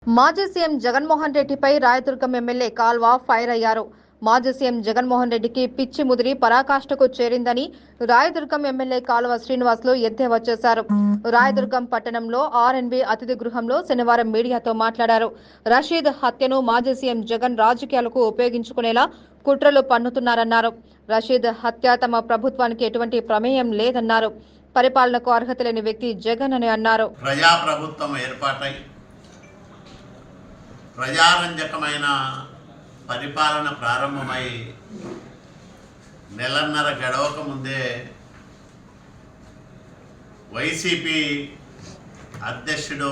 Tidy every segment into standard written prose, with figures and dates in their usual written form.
మాజీ సీఎం జగన్మోహన్ రెడ్డిపై రాయదుర్గం ఎమ్మెల్యే కాల్వ ఫైర్ అయ్యారు. మాజీ సీఎం జగన్మోహన్ రెడ్డికి పిచ్చి ముదిరి పరాకాష్ఠకు చేరిందని రాయదుర్గం ఎమ్మెల్యే కాల్వ శ్రీనివాసులు ఎద్దేవా చేశారు. రాయదుర్గం పట్టణంలో ఆర్ఎన్బి అతిథి గృహంలో శనివారం మీడియాతో మాట్లాడారు. రషీద్ హత్యను మాజీ సీఎం జగన్ రాజకీయాలకు ఉపయోగించుకునేలా కుట్రలు పన్నుతున్నారన్నారు. రషీద్ హత్య తమ ప్రభుత్వానికి ఎటువంటి ప్రమేయం లేదన్నారు. పరిపాలనకు అర్హత లేని వ్యక్తి జగన్ అని అన్నారు. ప్రజాప్రభుత్వం ఏర్పాటై ప్రజారంజకమైన పరిపాలన ప్రారంభమై నెలన్నర గడవక ముందే వైసీపీ అధ్యక్షుడు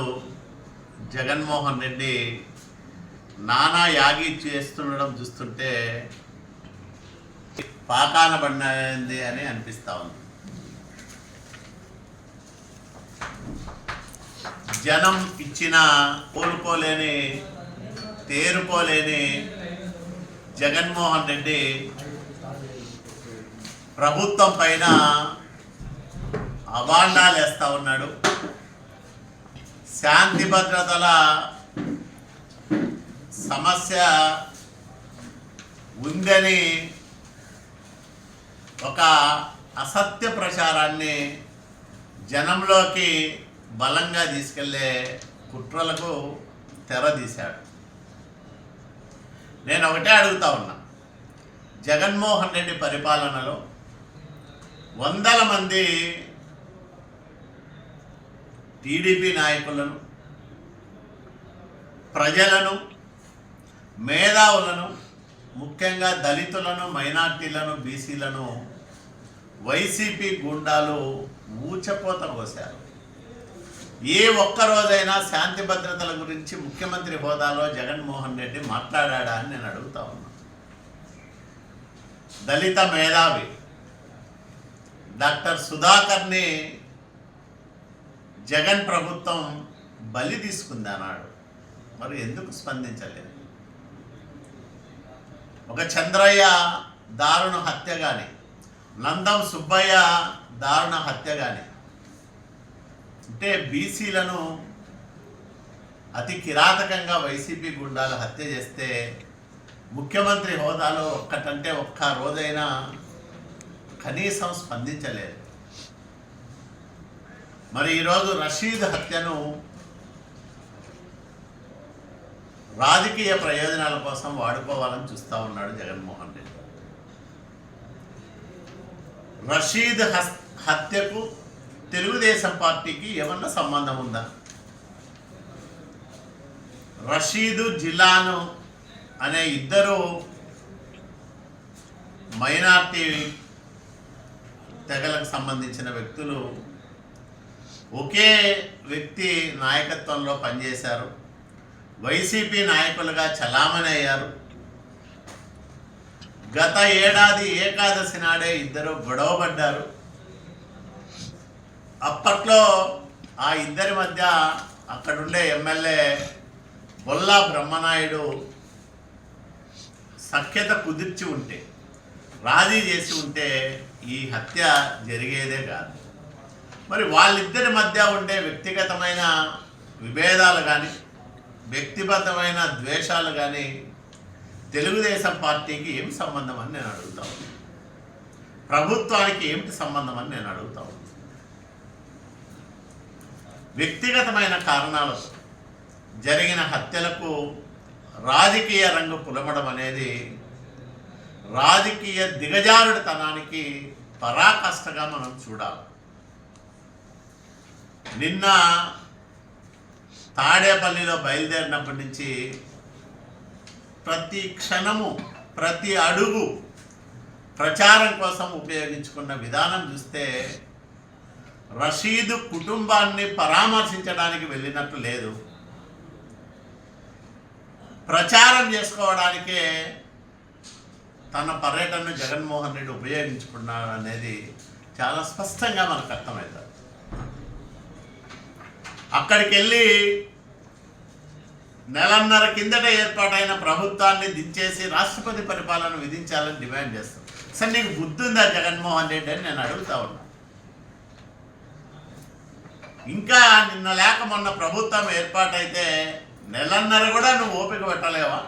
జగన్మోహన్ రెడ్డి నానా యాగి చేస్తుండడం చూస్తుంటే పాకాన పడినది అని అనిపిస్తూ ఉంది. జనం ఇచ్చిన కోలుకోలేని తేరుకోలేని జగన్మోహన్ రెడ్డి ప్రభుత్వం పైన అభాండాలు వేస్తూ ఉన్నాడు. శాంతి భద్రతల సమస్య ఉందని ఒక అసత్య ప్రచారాన్ని జనంలోకి బలంగా తీసుకెళ్లే కుట్రలకు తెరదీశాడు. నేను ఒకటే అడుగుతా ఉన్నా, జగన్మోహన్ రెడ్డి పరిపాలనలో వందల మంది టీడీపీ నాయకులను, ప్రజలను, మేధావులను, ముఖ్యంగా దళితులను, మైనార్టీలను, బీసీలను వైసీపీ గుండాలు ఊచపోత కోశారు. ఏ ఒక్కరోజైనా శాంతి భద్రతల గురించి ముఖ్యమంత్రి హోదాలో జగన్మోహన్ రెడ్డి మాట్లాడా అని నేను అడుగుతా ఉన్నా. దళిత మేధావి డాక్టర్ సుధాకర్ని జగన్ ప్రభుత్వం బలి తీసుకుంది అన్నాడు. మరి ఎందుకు స్పందించలేదు? ఒక చంద్రయ్య దారుణ హత్య కానీ, నందం సుబ్బయ్య దారుణ హత్య కానీ, అంటే బీసీలను అతి కిరాతకంగా వైసీపీ గుండాలు హత్య చేస్తే ముఖ్యమంత్రి హోదాలో ఒక్కటంటే ఒక్క రోజైనా కనీసం స్పందించలేదు. మరి ఈరోజు రషీద్ హత్యను రాజకీయ ప్రయోజనాల కోసం వాడుకోవాలని చూస్తూ ఉన్నాడు జగన్మోహన్ రెడ్డి. రషీద్ హత్యకు తెలుగుదేశం పార్టీకి ఏమన్నా సంబంధం ఉందా? రషీదు, జిలాను అనే ఇద్దరు మైనార్టీ తెగలకు సంబంధించిన వ్యక్తులు ఒకే వ్యక్తి నాయకత్వంలో పనిచేశారు. వైసీపీ నాయకులుగా చలామణి అయ్యారు. గత ఏడాది ఏకాదశి నాడే ఇద్దరు గొడవపడ్డారు. అప్పట్లో ఆ ఇద్దరి మధ్య అక్కడుండే ఎమ్మెల్యే బొల్లా బ్రహ్మనాయుడు సఖ్యత కుదిర్చి ఉంటే, రాజీ చేసి ఉంటే ఈ హత్య జరిగేదే కాదు. మరి వాళ్ళిద్దరి మధ్య ఉండే వ్యక్తిగతమైన విభేదాలు కానీ, వ్యక్తిగతమైన ద్వేషాలు కానీ తెలుగుదేశం పార్టీకి ఏమి సంబంధం అని నేను అడుగుతాను. ప్రభుత్వానికి ఏమిటి సంబంధం అని నేను అడుగుతాను. వ్యక్తిగతమైన కారణాలతో జరిగిన హత్యలకు రాజకీయ రంగు పులమడం అనేది రాజకీయ దిగజారుడితనానికి పరాకాష్ఠగా మనం చూడాలి. నిన్న తాడేపల్లిలో బయలుదేరినప్పటి నుంచి ప్రతి క్షణము, ప్రతి అడుగు ప్రచారం కోసం ఉపయోగించుకున్న విధానం చూస్తే రషీదు కుటుంబాన్ని పరామర్శించడానికి వెళ్ళినట్టు లేదు. ప్రచారం చేసుకోవడానికే తన పర్యటనను జగన్మోహన్ రెడ్డి ఉపయోగించుకున్నాడు అనేది చాలా స్పష్టంగా మనకు అర్థమవుతుంది. అక్కడికి వెళ్ళి నెలన్నర కిందట ఏర్పాటైన ప్రభుత్వాన్ని దించేసి రాష్ట్రపతి పరిపాలన విధించాలని డిమాండ్ చేస్తాం. అసలు నీకు బుద్ధి ఉందా జగన్మోహన్ రెడ్డి అని నేను అడుగుతా ఉన్నా. ఇంకా నిన్న లేక మొన్న ప్రభుత్వం ఏర్పాటైతే నెలన్నర కూడా నువ్వు ఓపిక పెట్టలేవా?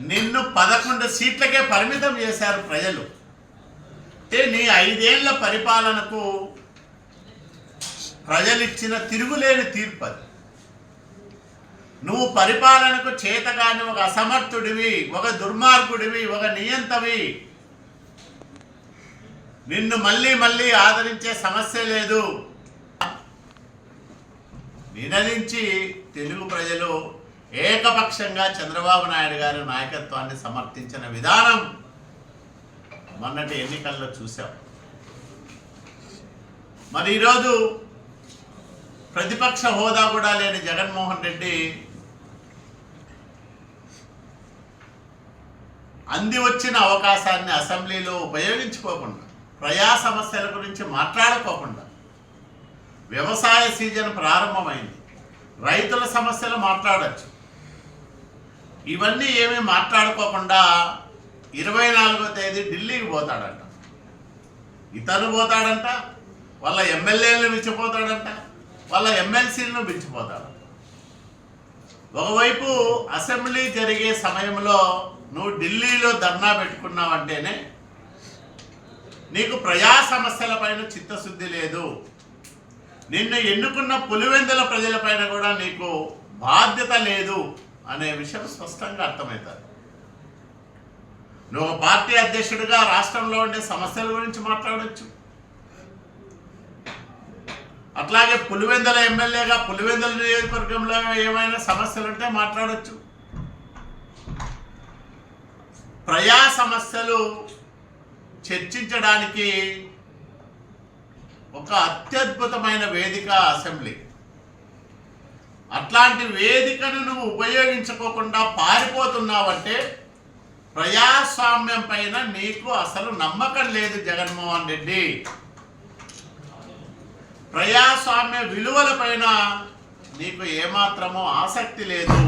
నిన్ను 11 సీట్లకే పరిమితం చేశారు ప్రజలు. అంటే నీ 5 ఏళ్ల పరిపాలనకు ప్రజలిచ్చిన తిరుగులేని తీర్పు అది. నువ్వు పరిపాలనకు చేతగాని ఒక అసమర్థుడివి, ఒక దుర్మార్గుడివి, ఒక నియంతవి. నిన్ను మళ్ళీ మళ్ళీ ఆదరించే సమస్య లేదు. నినదించి తెలుగు ప్రజలు ఏకపక్షంగా చంద్రబాబు నాయుడు గారి నాయకత్వాన్ని సమర్థించిన విధానం మొన్నటి ఎన్నికల్లో చూశాం. మరి ఈరోజు ప్రతిపక్ష హోదా కూడా లేని జగన్మోహన్ రెడ్డి అంది వచ్చిన అవకాశాన్ని అసెంబ్లీలో ఉపయోగించుకోకుండా, ప్రజా సమస్యల గురించి మాట్లాడుకోకుండా, వ్యవసాయ సీజన్ ప్రారంభమైంది, రైతుల సమస్యలు మాట్లాడచ్చు, ఇవన్నీ ఏమీ మాట్లాడుకోకుండా 24వ తేదీ ఢిల్లీకి పోతాడంట. ఇతను పోతాడంట, వాళ్ళ ఎమ్మెల్యేలను పిలిచిపోతాడంట, వాళ్ళ ఎమ్మెల్సీలను పిలిచిపోతాడు. ఒకవైపు అసెంబ్లీ జరిగే సమయంలో నువ్వు ఢిల్లీలో ధర్నా పెట్టుకున్నావంటేనే నీకు ప్రజా సమస్యలపైన చిత్తశుద్ధి లేదు. నిన్ను ఎన్నుకున్న పులివెందుల ప్రజలపైన కూడా నీకు బాధ్యత లేదు అనే విషయం స్పష్టంగా అర్థమవుతుంది. నువ్వు పార్టీ అధ్యక్షుడిగా రాష్ట్రంలో ఉండే సమస్యల గురించి మాట్లాడవచ్చు, అట్లాగే పులివెందుల ఎమ్మెల్యేగా పులివెందుల నియోజకవర్గంలో ఏమైనా సమస్యలు ఉంటే మాట్లాడవచ్చు. ప్రజా సమస్యలు చర్చించడానికి ఒక అత్యద్భుతమైన వేదిక అసెంబ్లీ. అట్లాంటి వేదికను నువ్వు ఉపయోగించుకోకుండా పారిపోతున్నావంటే ప్రజాస్వామ్యం పైన నీకు అసలు నమ్మకం లేదు జగన్మోహన్ రెడ్డి. ప్రజాస్వామ్య విలువల పైన నీకు ఏమాత్రమో ఆసక్తి లేదు.